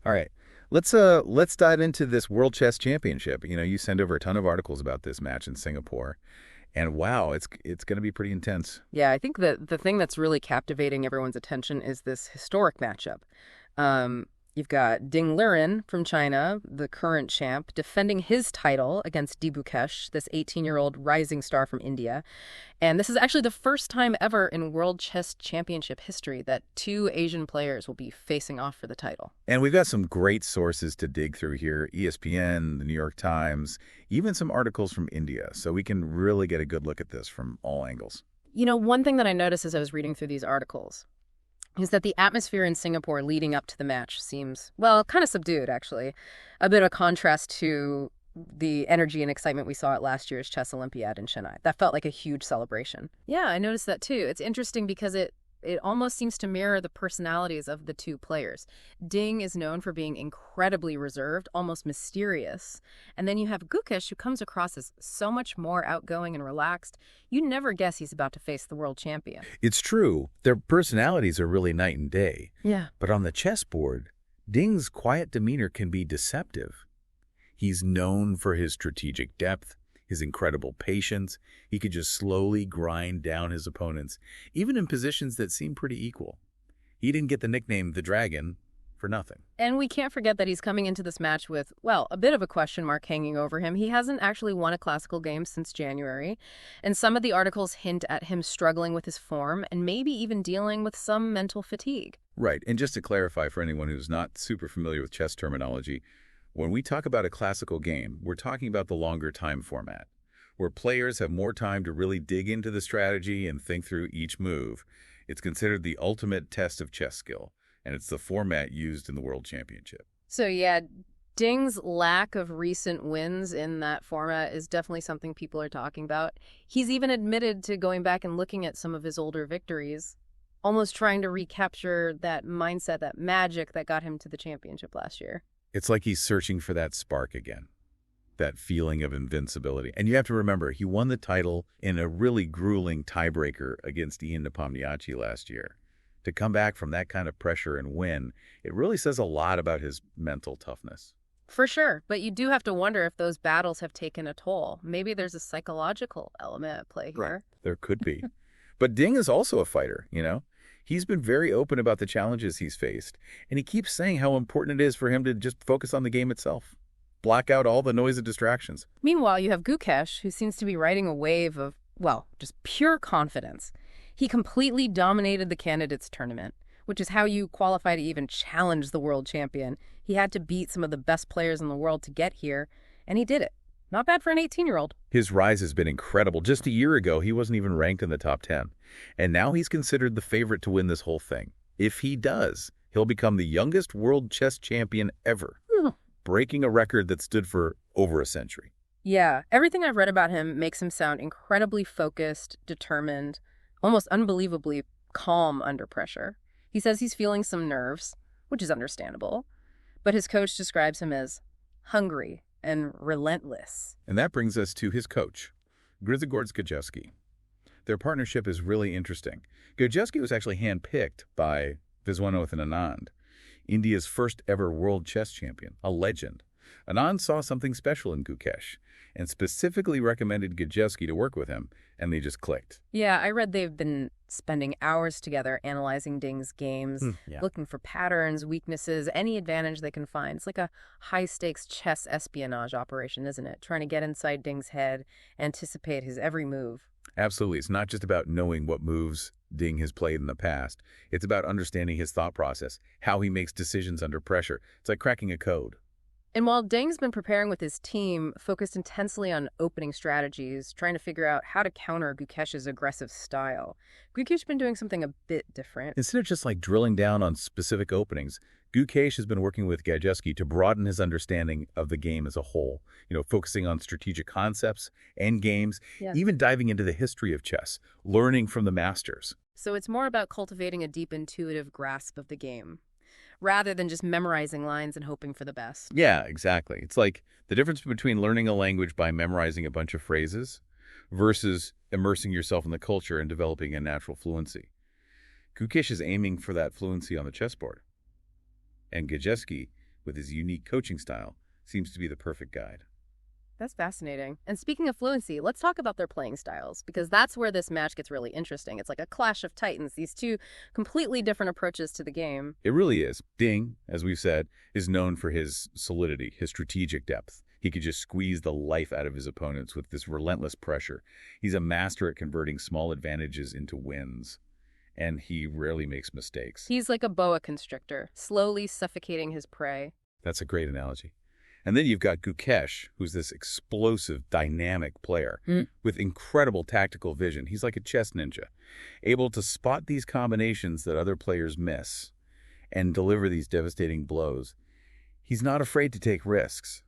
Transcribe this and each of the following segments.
All right. Let's dive into this World Chess Championship. You send over a ton of articles about this match in Singapore, and wow, it's going to be pretty intense. Yeah, I think that the thing that's really captivating everyone's attention is this historic matchup. Um, you've got Ding Liren from China, the current champ, defending his title against Gukesh, this 18-year-old rising star from India. And this is actually the first time ever in World Chess Championship history that two Asian players will be facing off for the title. And we've got some great sources to dig through here: ESPN, the New York Times, even some articles from India, so we can really get a good look at this from all angles. One thing that I noticed as I was reading through these articles is that the atmosphere in Singapore leading up to the match seems, well, kind of subdued, actually. A bit of a contrast to the energy and excitement we saw at last year's Chess Olympiad in Chennai. That felt like a huge celebration. Yeah, I noticed that too. It's interesting because it almost seems to mirror the personalities of the two players. Ding is known for being incredibly reserved, almost mysterious. And then you have Gukesh, who comes across as so much more outgoing and relaxed. You never guess he's about to face the world champion. It's true, their personalities are really night and day. Yeah. But on the chessboard, Ding's quiet demeanor can be deceptive. He's known for his strategic depth, his incredible patience. He could just slowly grind down his opponents, even in positions that seem pretty equal. He didn't get the nickname the Dragon for nothing. And we can't forget that he's coming into this match with, well, a bit of a question mark hanging over him. He hasn't actually won a classical game since January, and some of the articles hint at him struggling with his form and maybe even dealing with some mental fatigue. Right, and just to clarify for anyone who's not super familiar with chess terminology, when we talk about a classical game, we're talking about the longer time format, where players have more time to really dig into the strategy and think through each move. It's considered the ultimate test of chess skill, and it's the format used in the World Championship. So yeah, Ding's lack of recent wins in that format is definitely something people are talking about. He's even admitted to going back and looking at some of his older victories, almost trying to recapture that mindset, that magic that got him to the championship last year. It's like he's searching for that spark again, that feeling of invincibility. And you have to remember, he won the title in a really grueling tiebreaker against Ian Nepomniachtchi last year. To come back from that kind of pressure and win, it really says a lot about his mental toughness. For sure, but you do have to wonder if those battles have taken a toll. Maybe there's a psychological element at play here. There could be. But Ding is also a fighter. He's been very open about the challenges he's faced, and he keeps saying how important it is for him to just focus on the game itself. Block out all the noise and distractions. Meanwhile, you have Gukesh, who seems to be riding a wave of, well, just pure confidence. He completely dominated the candidates tournament, which is how you qualify to even challenge the world champion. He had to beat some of the best players in the world to get here, and he did it. Not bad for an 18-year-old. His rise has been incredible. Just a year ago, he wasn't even ranked in the top 10. And now he's considered the favorite to win this whole thing. If he does, he'll become the youngest world chess champion ever, breaking a record that stood for over a century. Yeah, everything I've read about him makes him sound incredibly focused, determined, almost unbelievably calm under pressure. He says he's feeling some nerves, which is understandable, but his coach describes him as hungry and relentless. And that brings us to his coach, Grigorz Gajewski. Their partnership is really interesting. Gajewski was actually handpicked by Viswanathan Anand, India's first ever world chess champion, a legend. Anand saw something special in Gukesh and specifically recommended Gajewski to work with him, and they just clicked. Yeah, I read they've been spending hours together analyzing Ding's games, looking for patterns, weaknesses, any advantage they can find. It's like a high-stakes chess espionage operation, isn't it? Trying to get inside Ding's head, anticipate his every move. Absolutely. It's not just about knowing what moves Ding has played in the past. It's about understanding his thought process, how he makes decisions under pressure. It's like cracking a code. And while Ding's been preparing with his team, focused intensely on opening strategies, trying to figure out how to counter Gukesh's aggressive style, Gukesh's been doing something a bit different. Instead of just drilling down on specific openings, Gukesh has been working with Gajewski to broaden his understanding of the game as a whole, focusing on strategic concepts, end games, even diving into the history of chess, learning from the masters. So it's more about cultivating a deep intuitive grasp of the game, rather than just memorizing lines and hoping for the best. Yeah, exactly. It's like the difference between learning a language by memorizing a bunch of phrases versus immersing yourself in the culture and developing a natural fluency. Gukesh is aiming for that fluency on the chessboard. And Gajewski, with his unique coaching style, seems to be the perfect guide. That's fascinating. And speaking of fluency, let's talk about their playing styles, because that's where this match gets really interesting. It's like a clash of titans, these two completely different approaches to the game. It really is. Ding, as we've said, is known for his solidity, his strategic depth. He could just squeeze the life out of his opponents with this relentless pressure. He's a master at converting small advantages into wins, and he rarely makes mistakes. He's like a boa constrictor, slowly suffocating his prey. That's a great analogy. And then you've got Gukesh, who's this explosive, dynamic player with incredible tactical vision. He's like a chess ninja, able to spot these combinations that other players miss and deliver these devastating blows. He's not afraid to take risks,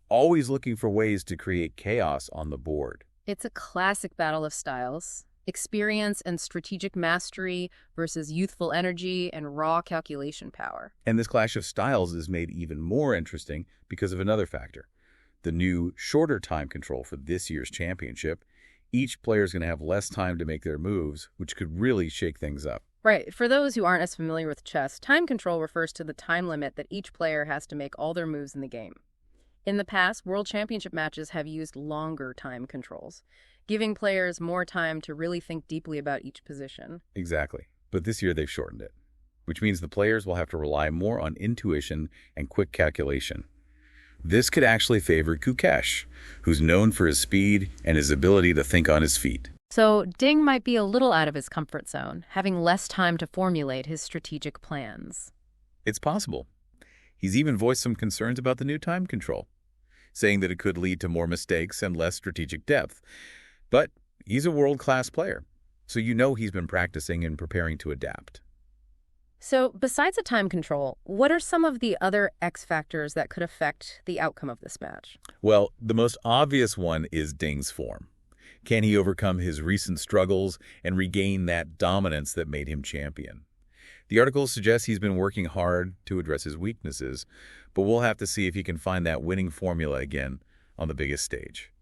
always looking for ways to create chaos on the board. It's a classic battle of styles. Experience and strategic mastery versus youthful energy and raw calculation power. And this clash of styles is made even more interesting because of another factor. The new, shorter time control for this year's championship. Each player is going to have less time to make their moves, which could really shake things up. Right. For those who aren't as familiar with chess, time control refers to the time limit that each player has to make all their moves in the game. In the past, World Championship matches have used longer time controls, giving players more time to really think deeply about each position. Exactly. But this year they've shortened it, which means the players will have to rely more on intuition and quick calculation. This could actually favor Gukesh, who's known for his speed and his ability to think on his feet. So Ding might be a little out of his comfort zone, having less time to formulate his strategic plans. It's possible. He's even voiced some concerns about the new time control, saying that it could lead to more mistakes and less strategic depth. But he's a world-class player, so you know he's been practicing and preparing to adapt. So besides the time control, what are some of the other X factors that could affect the outcome of this match? Well, the most obvious one is Ding's form. Can he overcome his recent struggles and regain that dominance that made him champion? The article suggests he's been working hard to address his weaknesses, but we'll have to see if he can find that winning formula again on the biggest stage.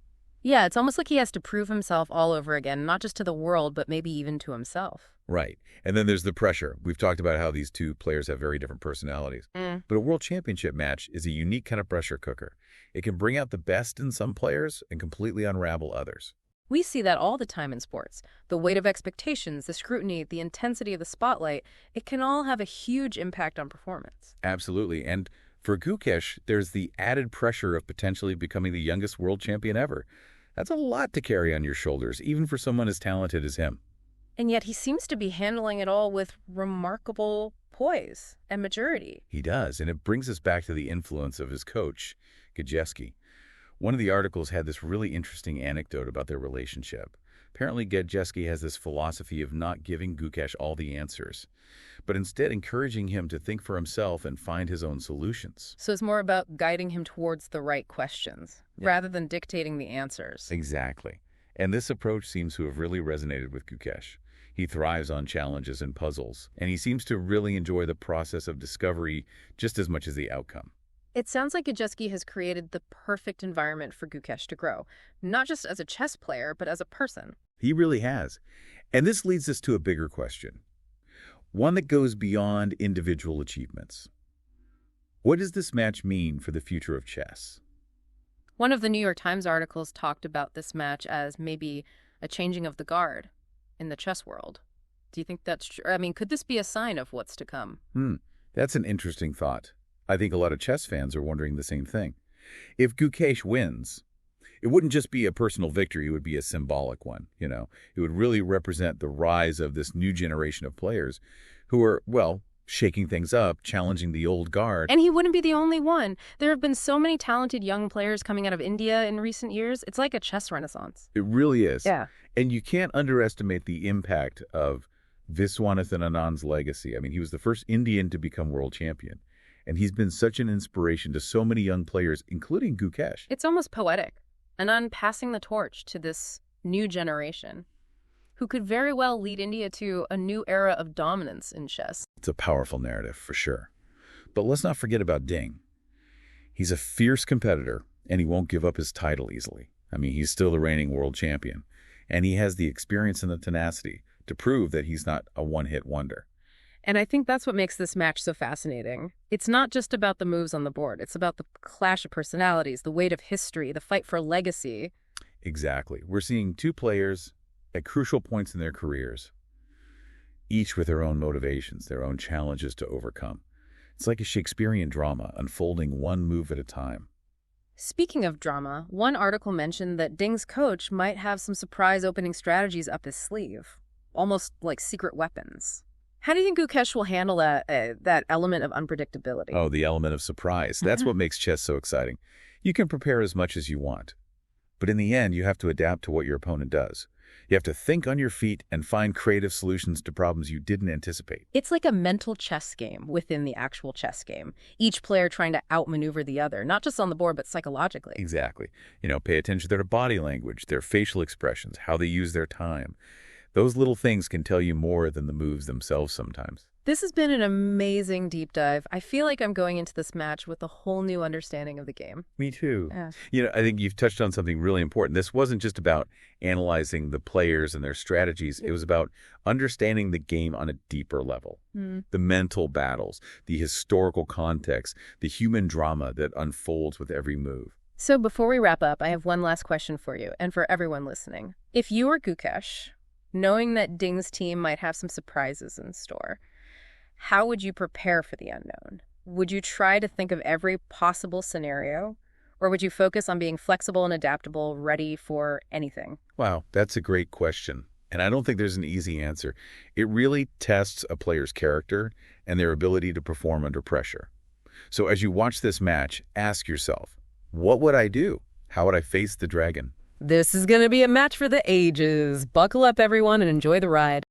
Yeah, it's almost like he has to prove himself all over again, not just to the world, but maybe even to himself. Right. And then there's the pressure. We've talked about how these two players have very different personalities. But a world championship match is a unique kind of pressure cooker. It can bring out the best in some players and completely unravel others. We see that all the time in sports. The weight of expectations, the scrutiny, the intensity of the spotlight, it can all have a huge impact on performance. Absolutely. And for Gukesh, there's the added pressure of potentially becoming the youngest world champion ever. That's a lot to carry on your shoulders, even for someone as talented as him. And yet he seems to be handling it all with remarkable poise and maturity. He does, and it brings us back to the influence of his coach, Gukesh. One of the articles had this really interesting anecdote about their relationship. Apparently, Gukesh has this philosophy of not giving Gukesh all the answers, but instead encouraging him to think for himself and find his own solutions. So it's more about guiding him towards the right questions, rather than dictating the answers. Exactly. And this approach seems to have really resonated with Gukesh. He thrives on challenges and puzzles, and he seems to really enjoy the process of discovery just as much as the outcome. It sounds like Gukesh has created the perfect environment for Gukesh to grow, not just as a chess player, but as a person. He really has. And this leads us to a bigger question, one that goes beyond individual achievements. What does this match mean for the future of chess? One of the New York Times articles talked about this match as maybe a changing of the guard in the chess world. Do you think that's true? I mean, could this be a sign of what's to come? That's an interesting thought. I think a lot of chess fans are wondering the same thing. If Gukesh wins, it wouldn't just be a personal victory, it would be a symbolic one, It would really represent the rise of this new generation of players who are, well, shaking things up, challenging the old guard. And he wouldn't be the only one. There have been so many talented young players coming out of India in recent years. It's like a chess renaissance. It really is. Yeah. And you can't underestimate the impact of Viswanathan Anand's legacy. I mean, he was the first Indian to become world champion. And he's been such an inspiration to so many young players, including Gukesh. It's almost poetic. Anand passing the torch to this new generation, who could very well lead India to a new era of dominance in chess. It's a powerful narrative, for sure. But let's not forget about Ding. He's a fierce competitor, and he won't give up his title easily. I mean, he's still the reigning world champion. And he has the experience and the tenacity to prove that he's not a one-hit wonder. And I think that's what makes this match so fascinating. It's not just about the moves on the board. It's about the clash of personalities, the weight of history, the fight for legacy. Exactly. We're seeing two players at crucial points in their careers, each with their own motivations, their own challenges to overcome. It's like a Shakespearean drama, unfolding one move at a time. Speaking of drama, one article mentioned that Ding's coach might have some surprise opening strategies up his sleeve, almost like secret weapons. How do you think Gukesh will handle that element of unpredictability? Oh, the element of surprise. That's what makes chess so exciting. You can prepare as much as you want, but in the end, you have to adapt to what your opponent does. You have to think on your feet and find creative solutions to problems you didn't anticipate. It's like a mental chess game within the actual chess game, each player trying to outmaneuver the other, not just on the board, but psychologically. Exactly. Pay attention to their body language, their facial expressions, how they use their time. Those little things can tell you more than the moves themselves sometimes. This has been an amazing deep dive. I feel like I'm going into this match with a whole new understanding of the game. Me too. Yeah. I think you've touched on something really important. This wasn't just about analyzing the players and their strategies. It was about understanding the game on a deeper level. The mental battles, the historical context, the human drama that unfolds with every move. So before we wrap up, I have one last question for you and for everyone listening. If you were Gukesh, knowing that Ding's team might have some surprises in store, how would you prepare for the unknown? Would you try to think of every possible scenario? Or would you focus on being flexible and adaptable, ready for anything? Wow, that's a great question. And I don't think there's an easy answer. It really tests a player's character and their ability to perform under pressure. So as you watch this match, ask yourself, what would I do? How would I face the dragon? This is going to be a match for the ages. Buckle up, everyone, and enjoy the ride.